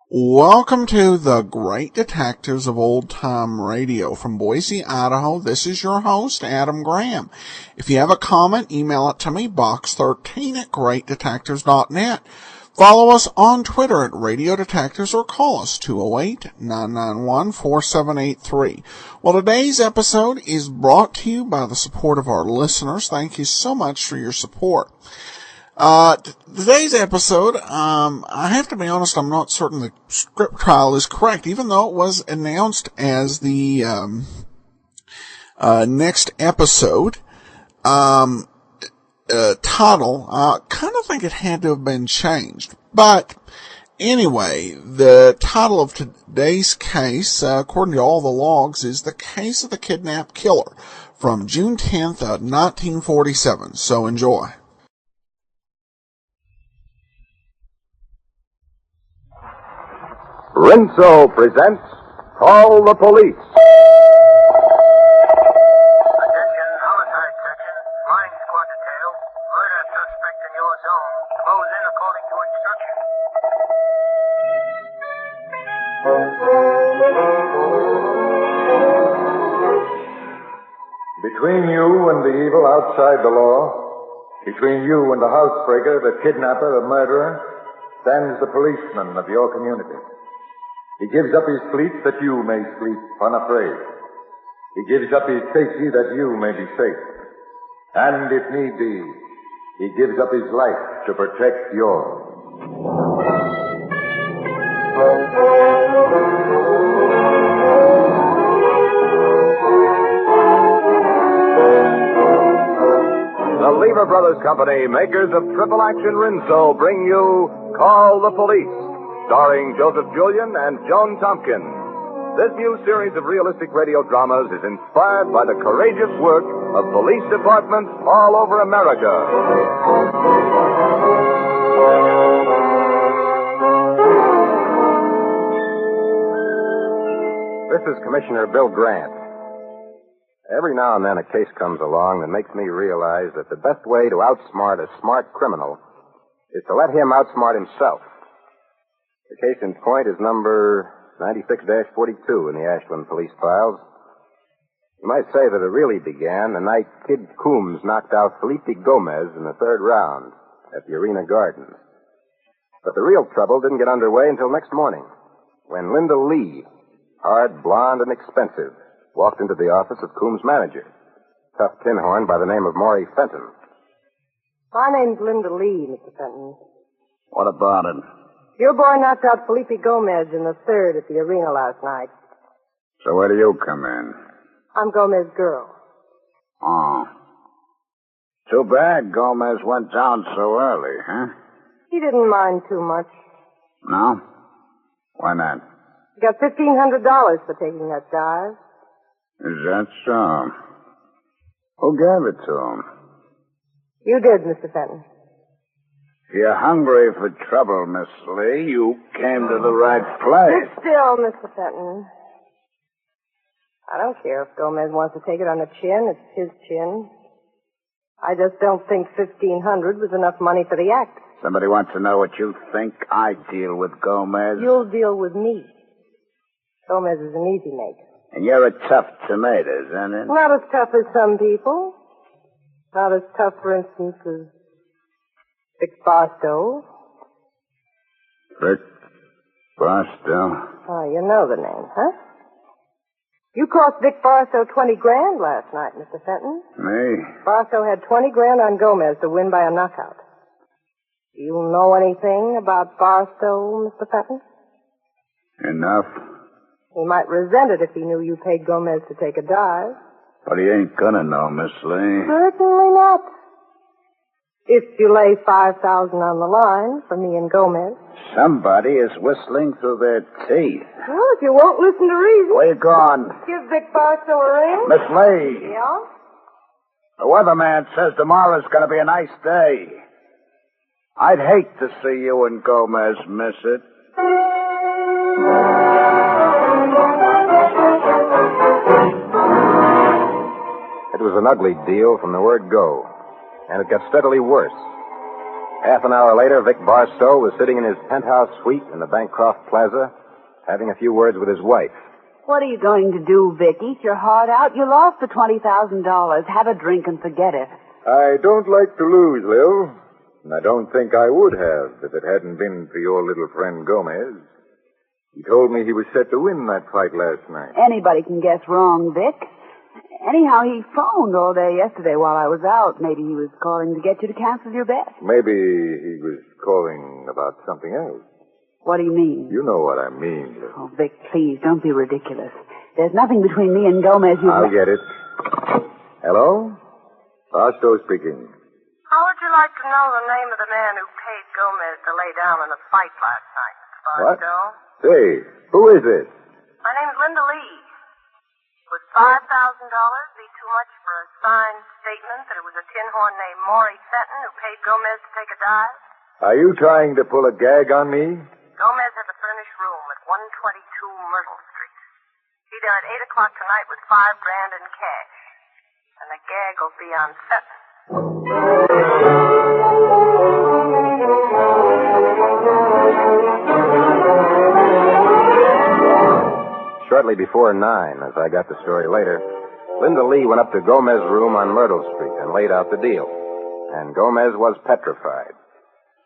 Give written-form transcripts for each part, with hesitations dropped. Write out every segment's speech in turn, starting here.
Welcome to the Great Detectives of Old Time Radio. From Boise, Idaho, this is your host, Adam Graham. If you have a comment, email it to me, box13@greatdetectives.net. Follow us on Twitter at Radio Detectives or call us 208-991-4783. Well, today's episode is brought to you by the support of our listeners. Thank you so much for your support. Today's episode, I have to be honest, I'm not certain the script trial is correct, even though it was announced as the next episode. Title, I kind of think it had to have been changed. But anyway, the title of today's case, according to all the logs, is The Case of the Kidnapped Killer from June 10th, 1947. So enjoy. Rinso presents Call the Police. Attention, homicide section. Flying squad detail. Murder suspect in your zone. Close in according to instructions. Between you and the evil outside the law, between you and the housebreaker, the kidnapper, the murderer, stands the policeman of your community. He gives up his sleep that you may sleep unafraid. He gives up his safety that you may be safe. And if need be, he gives up his life to protect yours. The Lever Brothers Company, makers of Triple Action Rinso, bring you Call the Police, starring Joseph Julian and Joan Tompkins. This new series of realistic radio dramas is inspired by the courageous work of police departments all over America. This is Commissioner Bill Grant. Every now and then a case comes along that makes me realize that the best way to outsmart a smart criminal is to let him outsmart himself. The case in point is number 96-42 in the Ashland police files. You might say that it really began the night Kid Coombs knocked out Felipe Gomez in the third round at the Arena Gardens. But the real trouble didn't get underway until next morning, when Linda Lee, hard, blonde, and expensive, walked into the office of Coombs' manager, tough tin horn by the name of Maury Fenton. My name's Linda Lee, Mr. Fenton. What about it? Your boy knocked out Felipe Gomez in the third at the arena last night. So where do you come in? I'm Gomez's girl. Oh. Too bad Gomez went down so early, huh? He didn't mind too much. No? Why not? He got $1,500 for taking that dive. Is that so? Who gave it to him? You did, Mr. Fenton. If you're hungry for trouble, Miss Lee, you came to the right place. Sit still, Mr. Fenton. I don't care if Gomez wants to take it on the chin. It's his chin. I just don't think $1,500 was enough money for the act. Somebody wants to know what you think. I deal with Gomez. You'll deal with me. Gomez is an easy make. And you're a tough tomato, isn't it? Not as tough as some people. Not as tough, for instance, as Vic Barstow. Vic Barstow? Oh, you know the name, huh? You cost Vic Barstow $20,000 last night, Mr. Fenton. Me? Barstow had $20,000 on Gomez to win by a knockout. Do you know anything about Barstow, Mr. Fenton? Enough. He might resent it if he knew you paid Gomez to take a dive. But he ain't gonna know, Miss Lee. Certainly not. If you lay $5,000 on the line for me and Gomez. Somebody is whistling through their teeth. Well, if you won't listen to reason. Where you gone? Give Vic Barstow a ring. Miss Lee. Yeah? The weatherman says tomorrow's going to be a nice day. I'd hate to see you and Gomez miss it. It was an ugly deal from the word go, and it got steadily worse. Half an hour later, Vic Barstow was sitting in his penthouse suite in the Bancroft Plaza, having a few words with his wife. What are you going to do, Vic? Eat your heart out? You lost the $20,000. Have a drink and forget it. I don't like to lose, Lil, and I don't think I would have if it hadn't been for your little friend Gomez. He told me he was set to win that fight last night. Anybody can guess wrong, Vic. Anyhow, he phoned all day yesterday while I was out. Maybe he was calling to get you to cancel your bet. Maybe he was calling about something else. What do you mean? You know what I mean, Lil. Oh, Vic, please, don't be ridiculous. There's nothing between me and Gomez. I'll get it. Hello? Barstow speaking. How would you like to know the name of the man who paid Gomez to lay down in a fight last night, Mr. What? Barstow? Say, who is this? My name's Linda Lee. Would $5,000 be too much for a signed statement that it was a tin horn named Maury Fenton who paid Gomez to take a dive? Are you trying to pull a gag on me? Gomez has a furnished room at 122 Myrtle Street. Be there at 8 o'clock tonight with $5,000 in cash. And the gag will be on Fenton. Shortly before 9, as I got the story later, Linda Lee went up to Gomez's room on Myrtle Street and laid out the deal. And Gomez was petrified.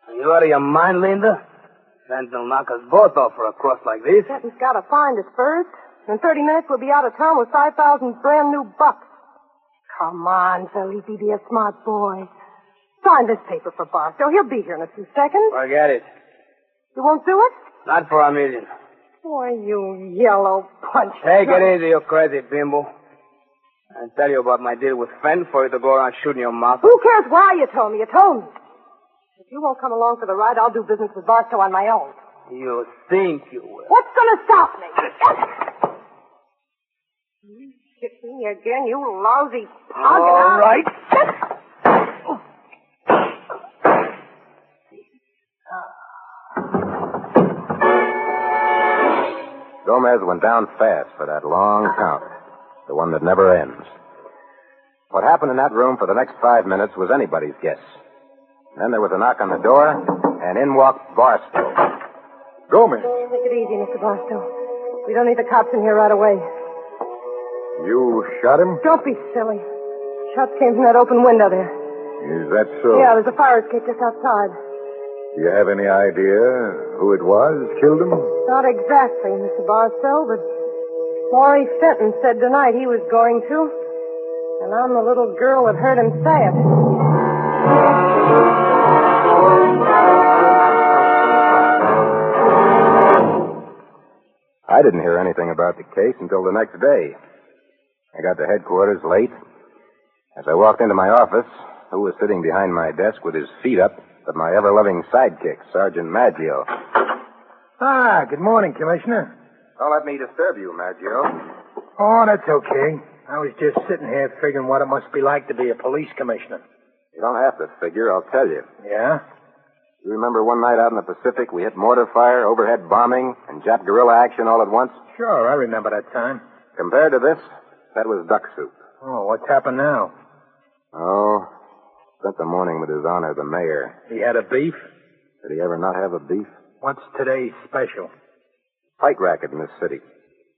Are you out of your mind, Linda? Fenton will knock us both off for a cross like this. Fenton's got to find us first. In 30 minutes, we'll be out of town with 5,000 brand new bucks. Come on, Felipe, be a smart boy. Sign this paper for Barstow. He'll be here in a few seconds. Forget it. You won't do it? Not for $1 million. Why, you yellow punch. Take it easy, you crazy bimbo. I'll tell you about my deal with Fenton for you to go around shooting your mouth. Who cares why you told me? You told me. If you won't come along for the ride, I'll do business with Barstow on my own. You think you will. What's going to stop me? You hit me again, you lousy pug. All right. Gomez went down fast for that long count, the one that never ends. What happened in that room for the next 5 minutes was anybody's guess. Then there was a knock on the door, and in walked Barstow. Gomez, Take it easy, Mr. Barstow. We don't need the cops in here right away. you shot him? Don't be silly. Shots came from that open window there. Is that so? Yeah, there's a fire escape just outside. Do you have any idea who it was killed him? Not exactly, Mr. Barstow, but Maury Fenton said tonight he was going to. And I'm the little girl that heard him say it. I didn't hear anything about the case until the next day. I got to headquarters late. As I walked into my office, who was sitting behind my desk with his feet up but my ever-loving sidekick, Sergeant Maggio. Ah, good morning, Commissioner. Don't let me disturb you, Maggio. Oh, that's okay. I was just sitting here figuring what it must be like to be a police commissioner. You don't have to figure, I'll tell you. Yeah? You remember one night out in the Pacific, we hit mortar fire, overhead bombing, and Jap guerrilla action all at once? Sure, I remember that time. Compared to this, that was duck soup. Oh, what's happened now? Oh, spent the morning with His Honor, the mayor. He had a beef? Did he ever not have a beef? What's today's special? Fight racket in this city.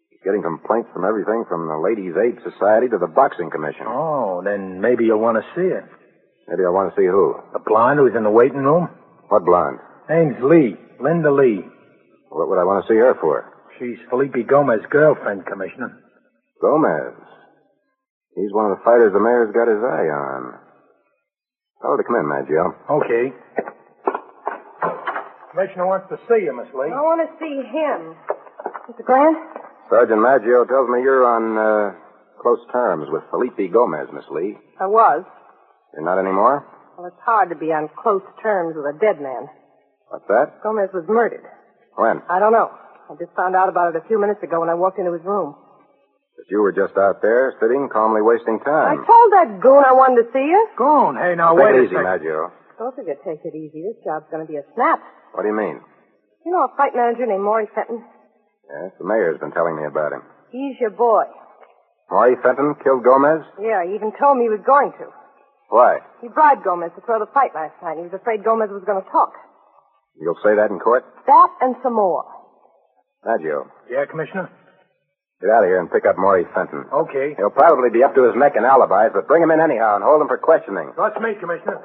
He's getting complaints from everything from the Ladies' Aid Society to the Boxing Commission. Oh, then maybe you'll want to see her. Maybe I want to see who. The blonde who's in the waiting room? What blonde? Name's Lee. Linda Lee. What would I want to see her for? She's Felipe Gomez's girlfriend, Commissioner. Gomez. He's one of the fighters the mayor's got his eye on. Tell her to come in, Maggio. Okay. Commissioner wants to see you, Miss Lee. I want to see him. Mr. Grant? Sergeant Maggio tells me you're on close terms with Felipe Gomez, Miss Lee. I was. You're not anymore? Well, it's hard to be on close terms with a dead man. What's that? Gomez was murdered. When? I don't know. I just found out about it a few minutes ago when I walked into his room. But you were just out there, sitting, calmly wasting I time. told that goon I wanted to see you. Goon? Hey, now, Take wait it a easy, second. Maggio. Don't forget, take it easy. This job's going to be a snap. What do you mean? You know a fight manager named Maury Fenton? Yes, the mayor's been telling me about him. He's your boy. Maury Fenton killed Gomez? Yeah, he even told me he was going to. Why? He bribed Gomez to throw the fight last night. He was afraid Gomez was going to talk. You'll say that in court? That and some more. Maggio, Yeah, Commissioner? get out of here and pick up Maury Fenton. Okay. He'll probably be up to his neck in alibis, but bring him in anyhow and hold him for questioning. That's me, Commissioner.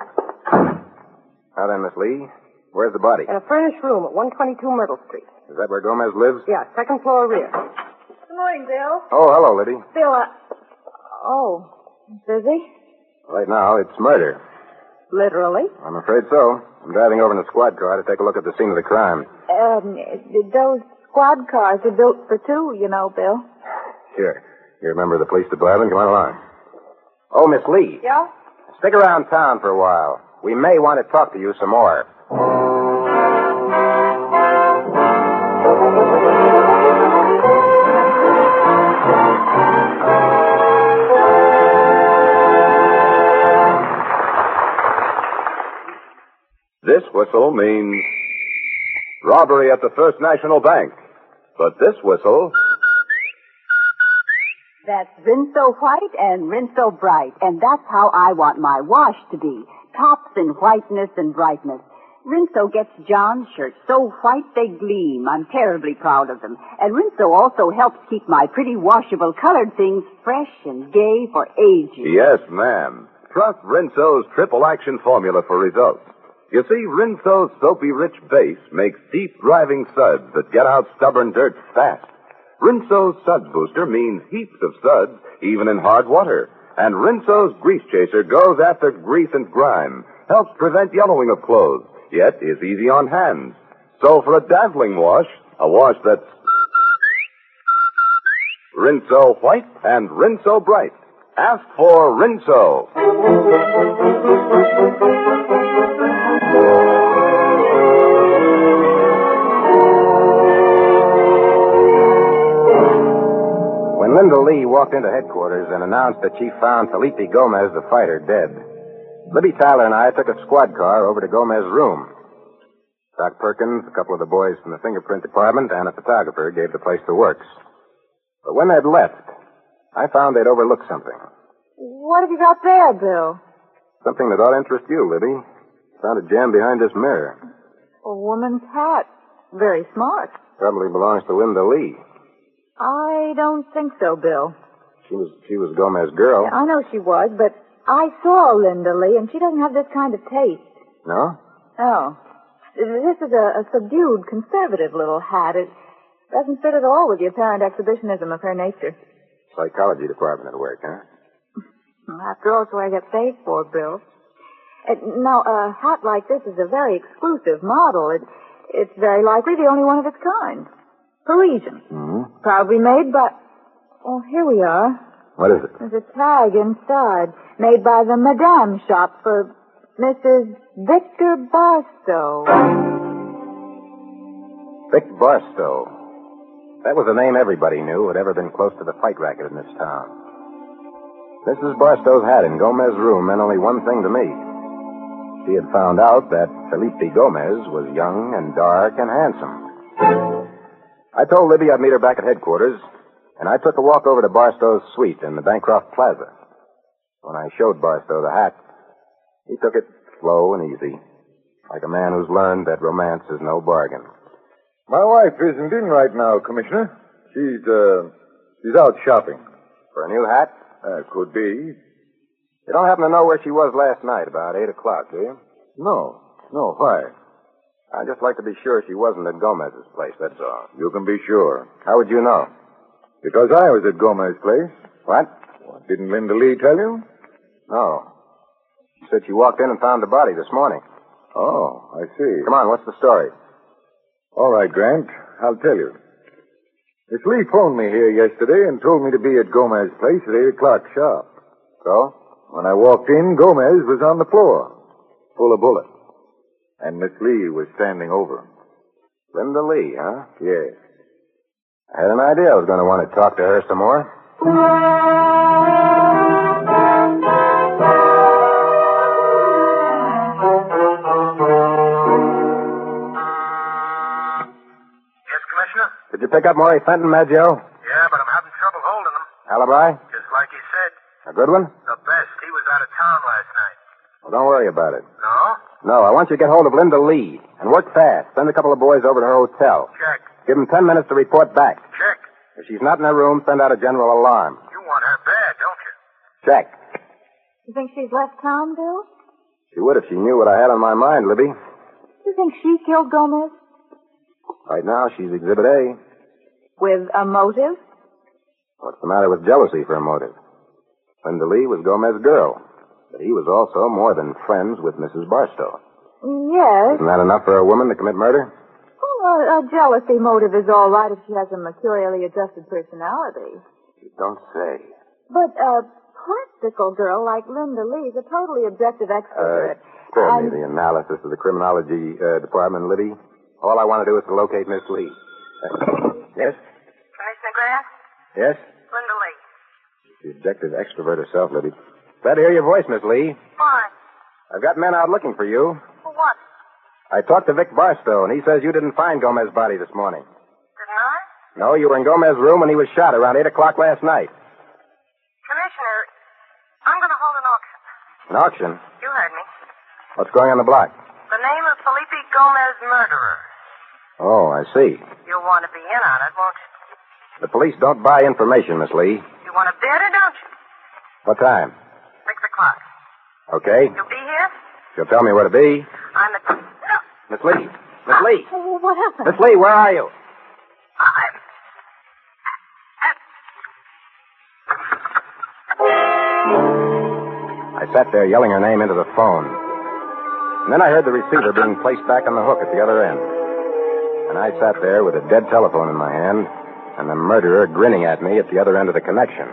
Now then, Miss Lee, where's the body? In a furnished room at 122 Myrtle Street. Is that where Gomez lives? Yeah, second floor rear. Good morning, Bill. Oh, hello, Liddy. Bill, Oh, busy? Right now, it's murder. Literally. I'm afraid so. I'm driving over in a squad car to take a look at the scene of the crime. Those squad cars are built for two, you know, Bill. Sure. You remember the police department? Come on along. Oh, Miss Lee. Yeah? Stick around town for a while. We may want to talk to you some more. This whistle means robbery at the First National Bank. But this whistle... That's Rinso white and Rinso bright, and that's how I want my wash to be. Tops in whiteness and brightness. Rinso gets John's shirts so white they gleam. I'm terribly proud of them. And Rinso also helps keep my pretty washable colored things fresh and gay for ages. Yes, ma'am. Trust Rinso's triple action formula for results. You see, Rinso's soapy rich base makes deep driving suds that get out stubborn dirt fast. Rinso's Suds Booster means heaps of suds, even in hard water. And Rinso's Grease Chaser goes after grease and grime, helps prevent yellowing of clothes, yet is easy on hands. So for a dazzling wash, a wash that's Rinso white and Rinso bright. Ask for Rinso. When Linda Lee walked into headquarters and announced that she found Felipe Gomez, the fighter, dead, Libby Tyler and I took a squad car over to Gomez's room. Doc Perkins, a couple of the boys from the fingerprint department, and a photographer gave the place the works. But when they'd left, I found they'd overlooked something. What have you got there, Bill? Something that ought to interest you, Libby. Found it jammed behind this mirror. A woman's hat. Very smart. Probably belongs to Linda Lee. I don't think so, Bill. She was Gomez's girl. I know she was, but I saw Linda Lee, and she doesn't have this kind of taste. No? No. This is a subdued, conservative little hat. It doesn't fit at all with the apparent exhibitionism of her nature. Psychology department at work, huh? After all, it's what I get paid for, Bill. Now, a hat like this is a very exclusive model. It's very likely the only one of its kind. Parisian. Mm-hmm. Probably made by... Oh, here we are. What is it? There's a tag inside. Made by the Madame shop for Mrs. Victor Barstow. Vic Barstow. That was a name everybody knew who had ever been close to the fight racket in this town. Mrs. Barstow's hat in Gomez's room meant only one thing to me. She had found out that Felipe Gomez was young and dark and handsome. I told Libby I'd meet her back at headquarters, and I took a walk over to Barstow's suite in the Bancroft Plaza. When I showed Barstow the hat, he took it slow and easy, like a man who's learned that romance is no bargain. My wife isn't in right now, Commissioner. She's out shopping. For a new hat? Could be. You don't happen to know where she was last night, about 8 o'clock, do you? No, why? I'd just like to be sure she wasn't at Gomez's place, that's all. You can be sure. How would you know? Because I was at Gomez's place. What? Didn't Linda Lee tell you? No. She said she walked in and found the body this morning. Oh, I see. Come on, what's the story? All right, Grant, I'll tell you. Miss Lee phoned me here yesterday and told me to be at Gomez's place at 8 o'clock sharp. So? When I walked in, Gomez was on the floor. full of bullets. And Miss Lee was standing over him. Linda Lee, huh? Yes. I had an idea I was going to want to talk to her some more. Yes, Commissioner? Did you pick up Maury Fenton, Mad Joe? Yeah, but I'm having trouble holding him. Alibi? Just like he said. A good one? The best. He was out of town last night. Well, don't worry about it. No? No, I want you to get hold of Linda Lee and work fast. Send a couple of boys over to her hotel. Check. Give them 10 minutes to report back. Check. If she's not in her room, send out a general alarm. You want her bad, don't you? Check. You think she's left town, Bill? She would if she knew what I had on my mind, Libby. You think she killed Gomez? Right now, she's Exhibit A. With a motive? What's the matter with jealousy for a motive? Linda Lee was Gomez's girl, but he was also more than friends with Mrs. Barstow. Yes. Isn't that enough for a woman to commit murder? Well, a jealousy motive is all right if she has a mercurially adjusted personality. You don't say. But a practical girl like Linda Lee is a totally objective extrovert. Spare me the analysis of the criminology department, Libby. All I want to do is to locate Miss Lee. Yes? Commissioner Grant? Yes? Linda Lee. The objective extrovert herself, Libby. Glad to hear your voice, Miss Lee. Why? I've got men out looking for you. For what? I talked to Vic Barstow, and he says you didn't find Gomez's body this morning. Didn't I? No, you were in Gomez's room when he was shot around 8 o'clock last night. Commissioner, I'm going to hold an auction. An auction? You heard me. What's going on the block? The name of Felipe Gomez, murderer. Oh, I see. You'll want to be in on it, won't you? The police don't buy information, Miss Lee. You want to bid or don't you? What time? 6 o'clock. Okay. You'll be here? You'll tell me where to be. I'm at... Miss Lee. Miss Lee. What happened? Miss Lee, where are you? I sat there yelling her name into the phone. And then I heard the receiver being placed back on the hook at the other end. And I sat there with a dead telephone in my hand and the murderer grinning at me at the other end of the connection.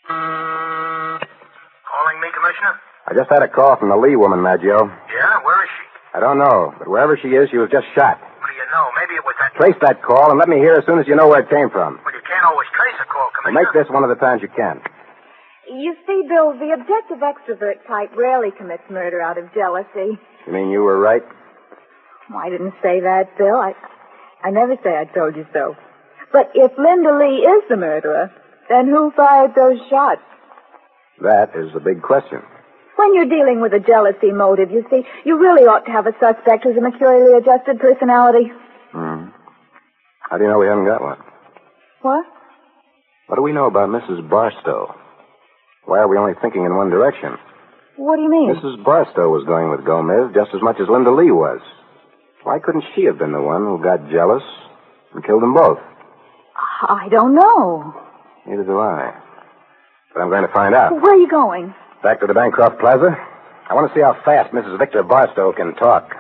Calling me, Commissioner? I just had a call from the Lee woman, Maggio. Yeah? Where is she? I don't know, but wherever she is, she was just shot. What do you know? Maybe it was that... Trace that call and let me hear as soon as you know where it came from. Well, you can't always trace a call, Well, Commissioner. make this one of the times you can. You see, Bill, the objective extrovert type rarely commits murder out of jealousy. You mean you were right? Oh, I didn't say that, Bill. I never say I told you so. But if Linda Lee is the murderer, then who fired those shots? That is the big question. When you're dealing with a jealousy motive, you see, you really ought to have a suspect who's a mercurially adjusted personality. How do you know we haven't got one? What? What do we know about Mrs. Barstow? Why are we only thinking in one direction? What do you mean? Mrs. Barstow was going with Gomez just as much as Linda Lee was. Why couldn't she have been the one who got jealous and killed them both? I don't know. Neither do I. But I'm going to find out. Where are you going? Back to the Bancroft Plaza. I want to see how fast Mrs. Victor Barstow can talk.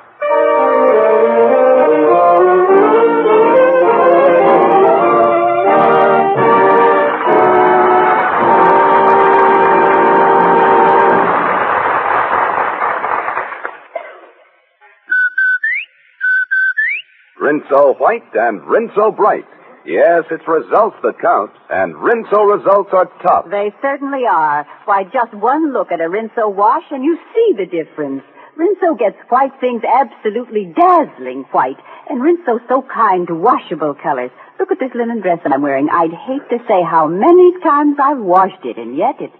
Rinso White and Rinso Bright. Yes, it's results that count, and Rinso results are tough. They certainly are. Why, just one look at a Rinso wash and you see the difference. Rinso gets white things absolutely dazzling white, and Rinso's so kind to washable colors. Look at this linen dress that I'm wearing. I'd hate to say how many times I've washed it, and yet it's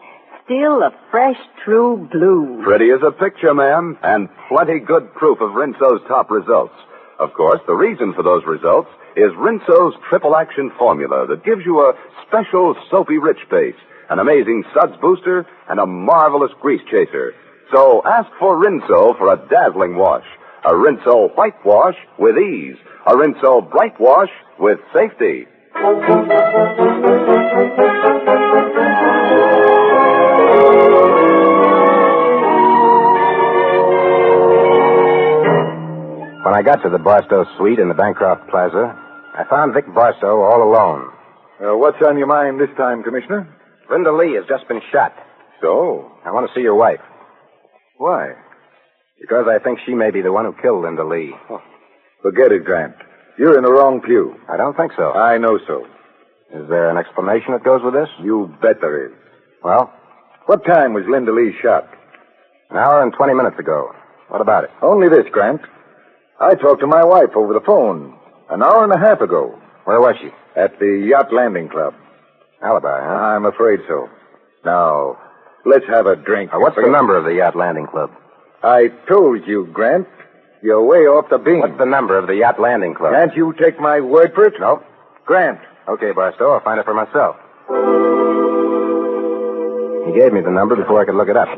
still a fresh, true blue. Pretty as a picture, ma'am, and plenty good proof of Rinso's top results. Of course, the reason for those results is Rinso's triple action formula that gives you a special soapy rich base, an amazing suds booster, and a marvelous grease chaser. So ask for Rinso for a dazzling wash, a Rinso white wash with ease, a Rinso bright wash with safety. When I got to the Barstow suite in the Bancroft Plaza, I found Vic Barstow all alone. What's on your mind this time, Commissioner? Linda Lee has just been shot. So? I want to see your wife. Why? Because I think she may be the one who killed Linda Lee. Oh, forget it, Grant. You're in the wrong pew. I don't think so. I know so. Is there an explanation that goes with this? You bet there is. Well? What time was Linda Lee shot? An hour and 20 minutes ago. What about it? Only this, Grant. I talked to my wife over the phone an hour and a half ago. Where was she? At the Yacht Landing Club. Alibi, huh? I'm afraid so. Now, let's have a drink. What's the number of the Yacht Landing Club? I told you, Grant. You're way off the beam. What's the number of the Yacht Landing Club? Can't you take my word for it? No. Grant. Okay, Barstow, I'll find it for myself. He gave me the number before I could look it up.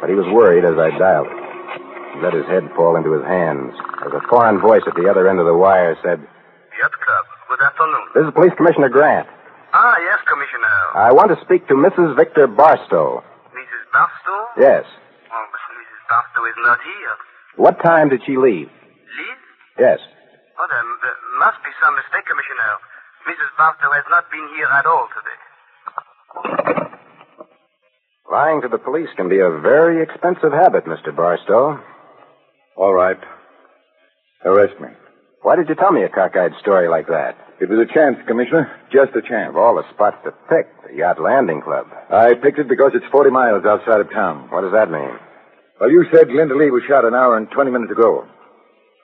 But he was worried as I dialed it. He let his head fall into his hands as a foreign voice at the other end of the wire said, Yacht Club. Good afternoon. This is Police Commissioner Grant. Ah, yes, Commissioner. I want to speak to Mrs. Victor Barstow. Mrs. Barstow? Yes. Oh, but Mrs. Barstow is not here. What time did she leave? Leave? Yes. Oh, there must be some mistake, Commissioner. Mrs. Barstow has not been here at all today. Lying to the police can be a very expensive habit, Mr. Barstow. All right. Arrest me. Why did you tell me a cockeyed story like that? It was a chance, Commissioner. Just a chance. Of all the spots to pick, the Yacht Landing Club. I picked it because it's 40 miles outside of town. What does that mean? Well, you said Linda Lee was shot an hour and 20 minutes ago.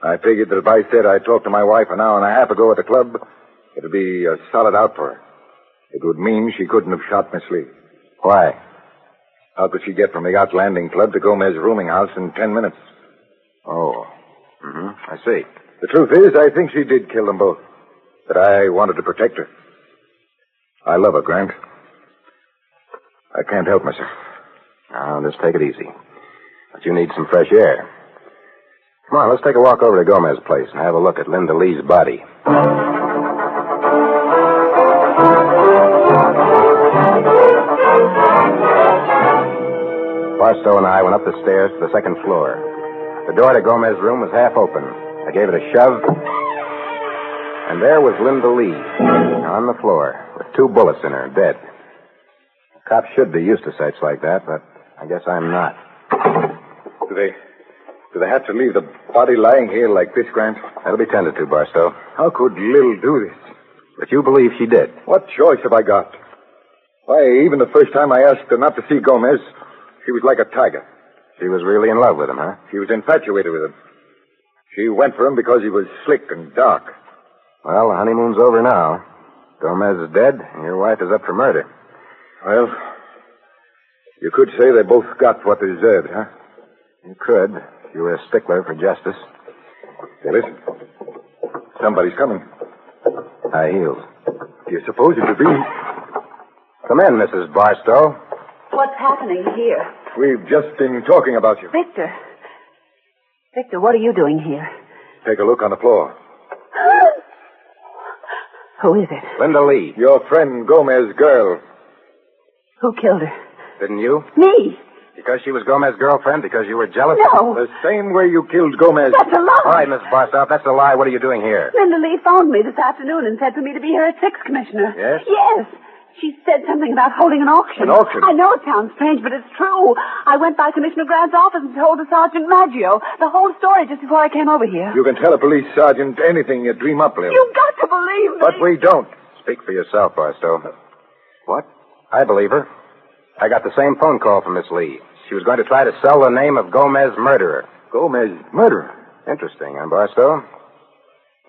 I figured that if I said I talked to my wife an hour and a half ago at the club, it would be a solid out for her. It would mean she couldn't have shot Miss Lee. Why? How could she get from the Yacht Landing Club to Gomez's rooming house in 10 minutes? Oh. I see. The truth is, I think she did kill them both. But I wanted to protect her. I love her, Grant. I can't help myself. Now, just take it easy. But you need some fresh air. Come on, let's take a walk over to Gomez's place and have a look at Linda Lee's body. Barstow and I went up the stairs to the second floor. The door to Gomez's room was half open. I gave it a shove, and there was Linda Lee on the floor with 2 bullets in her, dead. Cops should be used to sights like that, but I guess I'm not. Do they have to leave the body lying here like this, Grant? That'll be tended to, Barstow. How could Lil do this? But you believe she did. What choice have I got? Why, even the first time I asked her not to see Gomez, she was like a tiger. She was really in love with him, huh? She was infatuated with him. She went for him because he was slick and dark. Well, the honeymoon's over now. Gomez is dead, and your wife is up for murder. Well, you could say they both got what they deserved, huh? You could, if you were a stickler for justice. Hey, listen. Somebody's coming. High heels. Do you suppose it could be? Come in, Mrs. Barstow. What's happening here? We've just been talking about you. Victor. Victor, what are you doing here? Take a look on the floor. Who is it? Linda Lee. Your friend Gomez's girl. Who killed her? Didn't you? Me. Because she was Gomez's girlfriend? Because you were jealous? No. The same way you killed Gomez. That's a lie. All right, Miss Barstow, if that's a lie, what are you doing here? Linda Lee phoned me this afternoon and said for me to be here at 6, Commissioner. Yes? Yes. She said something about holding an auction. An auction? I know it sounds strange, but it's true. I went by Commissioner Grant's office and told the Sergeant Maggio the whole story just before I came over here. You can tell a police sergeant anything you dream up, Lil. You've got to believe me. But we don't. Speak for yourself, Barstow. What? I believe her. I got the same phone call from Miss Lee. She was going to try to sell the name of Gomez's murderer. Gomez murderer? Interesting, huh, Barstow?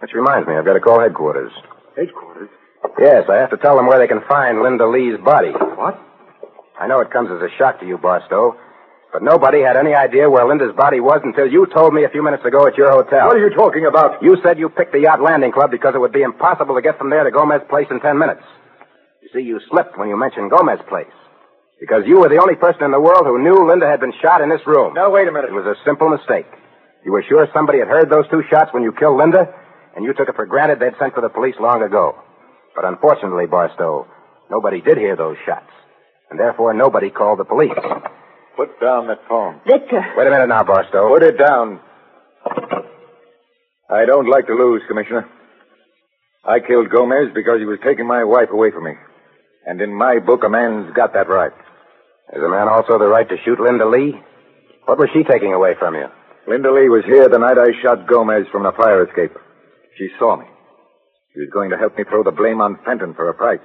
Which reminds me, I've got to call headquarters. Headquarters? Yes, I have to tell them where they can find Linda Lee's body. What? I know it comes as a shock to you, Barstow, but nobody had any idea where Linda's body was until you told me a few minutes ago at your hotel. What are you talking about? You said you picked the Yacht Landing Club because it would be impossible to get from there to Gomez's place in 10 minutes. You see, you slipped when you mentioned Gomez's place. Because you were the only person in the world who knew Linda had been shot in this room. Now, wait a minute. It was a simple mistake. You were sure somebody had heard those 2 shots when you killed Linda, and you took it for granted they'd sent for the police long ago. But unfortunately, Barstow, nobody did hear those shots. And therefore, nobody called the police. Put down that phone. Victor. Wait a minute now, Barstow. Put it down. I don't like to lose, Commissioner. I killed Gomez because he was taking my wife away from me. And in my book, a man's got that right. Has a man also the right to shoot Linda Lee? What was she taking away from you? Linda Lee was here the night I shot Gomez from the fire escape. She saw me. She was going to help me throw the blame on Fenton for a price.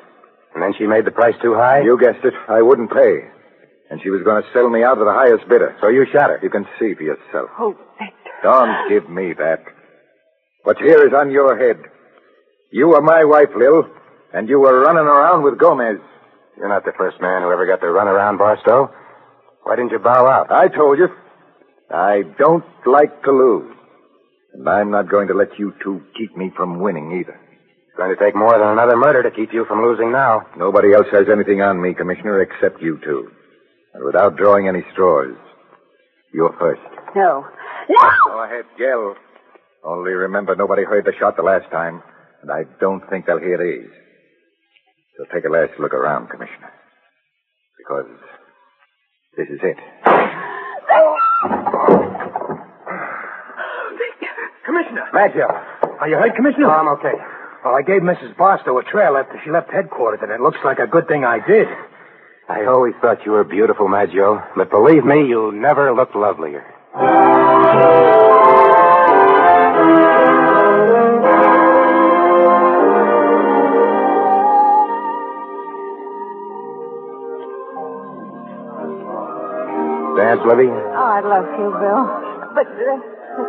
And then she made the price too high? You guessed it. I wouldn't pay. And she was going to sell me out to the highest bidder. So you shot her? You can see for yourself. Oh, Victor. Don't give me that. What's here is on your head. You were my wife, Lil, and you were running around with Gomez. You're not the first man who ever got to run around, Barstow. Why didn't you bow out? I told you. I don't like to lose. And I'm not going to let you two keep me from winning either. It's going to take more than another murder to keep you from losing now. Nobody else has anything on me, Commissioner, except you two. And without drawing any straws, you're first. No. No! Go ahead, yell. Only remember, nobody heard the shot the last time, and I don't think they'll hear these. So take a last look around, Commissioner. Because this is it. Commissioner. Maggio. Are you hurt, Commissioner? Oh, I'm okay. Well, I gave Mrs. Barstow a trail after she left headquarters, and it looks like a good thing I did. I always thought you were beautiful, Maggio. But believe me, you never looked lovelier. Dance, Libby? Oh, I'd love to, Bill. But there's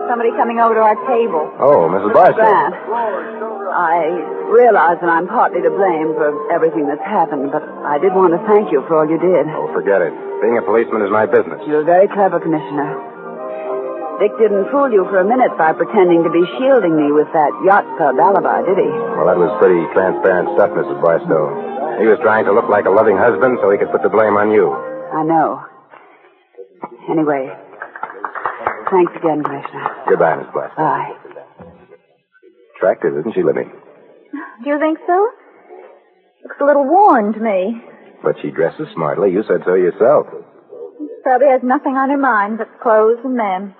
somebody coming over to our table. Oh, Mrs. Barstow. Grant. I realize that I'm partly to blame for everything that's happened, but I did want to thank you for all you did. Oh, forget it. Being a policeman is my business. You're very clever, Commissioner. Dick didn't fool you for a minute by pretending to be shielding me with that yacht club alibi, did he? Well, that was pretty transparent stuff, Mrs. Barstow. He was trying to look like a loving husband so he could put the blame on you. I know. Anyway, thanks again, Commissioner. Goodbye, Miss Barstow. Bye. Attractive, isn't she, Libby? Do you think so? Looks a little worn to me. But she dresses smartly. You said so yourself. Probably has nothing on her mind but clothes and men.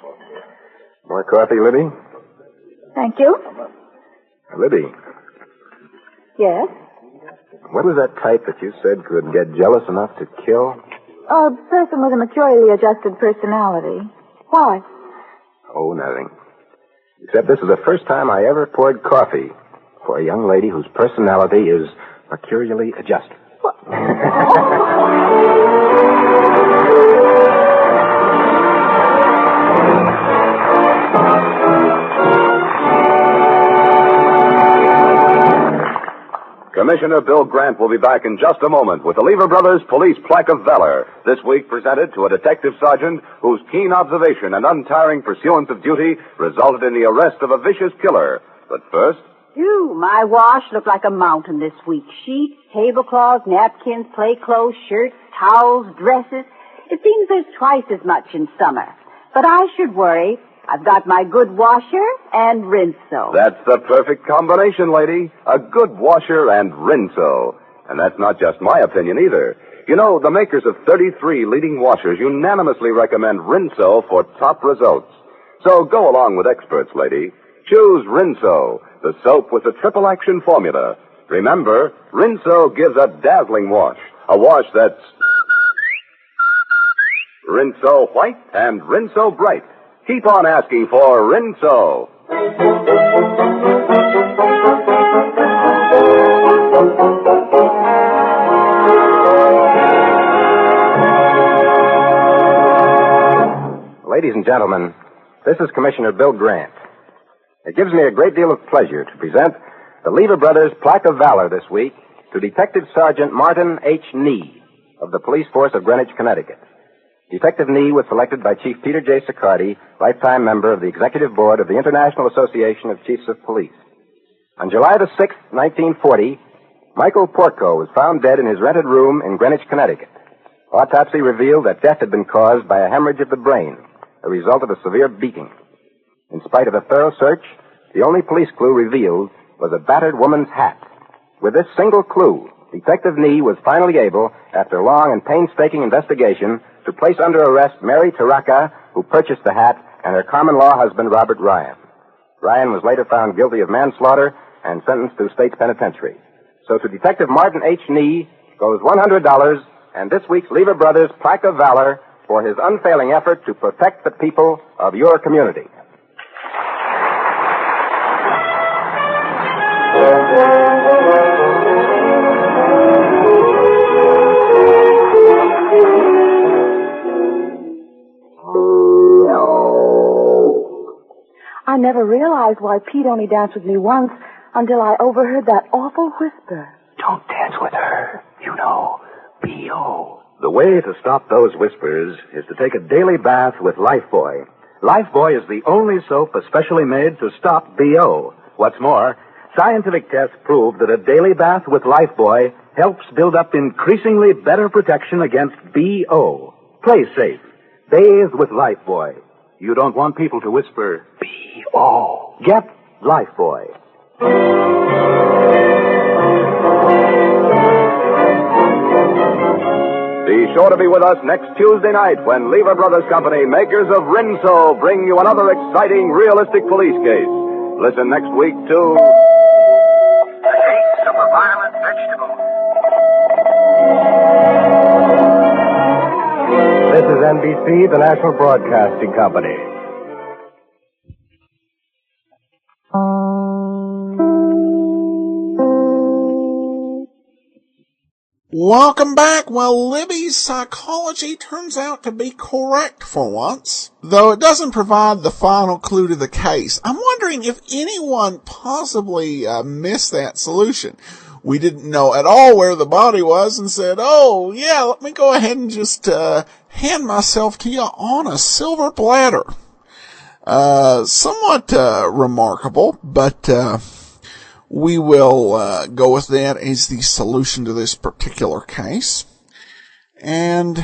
More coffee, Libby? Thank you. Libby, Yes? what was that type that you said could get jealous enough to kill? A person with a maturely adjusted personality. Why? Oh, nothing. Except this is the first time I ever poured coffee for a young lady whose personality is mercurially adjusted. Commissioner Bill Grant will be back in just a moment with the Lever Brothers Police Plaque of Valor, this week presented to a detective sergeant whose keen observation and untiring pursuance of duty resulted in the arrest of a vicious killer. But first... Phew, my wash looked like a mountain this week. Sheets, tablecloths, napkins, play clothes, shirts, towels, dresses. It seems there's twice as much in summer. But I should worry. I've got my good washer and rinso. That's the perfect combination, lady. A good washer and rinso. And that's not just my opinion either. You know, the makers of 33 leading washers unanimously recommend rinso for top results. So go along with experts, lady. Choose Rinso, the soap with the triple action formula. Remember, Rinso gives a dazzling wash. A wash that's Rinso white and Rinso bright. Keep on asking for Rinso. Ladies and gentlemen, this is Commissioner Bill Grant. It gives me a great deal of pleasure to present the Lever Brothers Plaque of Valor this week to Detective Sergeant Martin H. Nee of the Police Force of Greenwich, Connecticut. Detective Nee was selected by Chief Peter J. Sicardi, lifetime member of the Executive Board of the International Association of Chiefs of Police. On July the 6th, 1940, Michael Portco was found dead in his rented room in Greenwich, Connecticut. Autopsy revealed that death had been caused by a hemorrhage of the brain, a result of a severe beating. In spite of a thorough search, the only police clue revealed was a battered woman's hat. With this single clue, Detective Nee was finally able, after long and painstaking investigation, to place under arrest Mary Taraka, who purchased the hat, and her common-law husband, Robert Ryan. Ryan was later found guilty of manslaughter and sentenced to state penitentiary. So to Detective Martin H. Nee goes $100 and this week's Lever Brothers Plaque of Valor for his unfailing effort to protect the people of your community. I never realized why Pete only danced with me once until I overheard that awful whisper. Don't dance with her. You know, B.O. The way to stop those whispers is to take a daily bath with Lifebuoy. Lifebuoy is the only soap especially made to stop B.O. What's more, scientific tests prove that a daily bath with Lifebuoy helps build up increasingly better protection against B.O. Play safe. Bathe with Lifebuoy. You don't want people to whisper, B.O. Get Lifebuoy. Be sure to be with us next Tuesday night when Lever Brothers Company, makers of Rinso, bring you another exciting, realistic police case. Listen next week to... The Case of a Violent Vegetable. This is NBC, the National Broadcasting Company. Welcome back. Well, Libby's psychology turns out to be correct for once, though it doesn't provide the final clue to the case. I'm wondering if anyone possibly missed that solution. We didn't know at all where the body was and said, oh, yeah, let me go ahead and just hand myself to you on a silver platter. Somewhat remarkable, but we will go with that as the solution to this particular case. And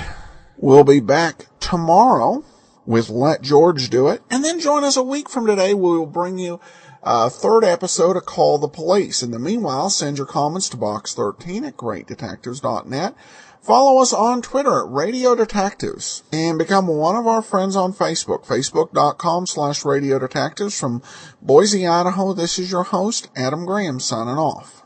we'll be back tomorrow with Let George Do It. And then join us a week from today. We will bring you a third episode of Call the Police. In the meanwhile, send your comments to box13 at greatdetectives.net. Follow us on Twitter at Radio Detectives and become one of our friends on Facebook, facebook.com/Radio Detectives. From Boise, Idaho, this is your host, Adam Graham, signing off.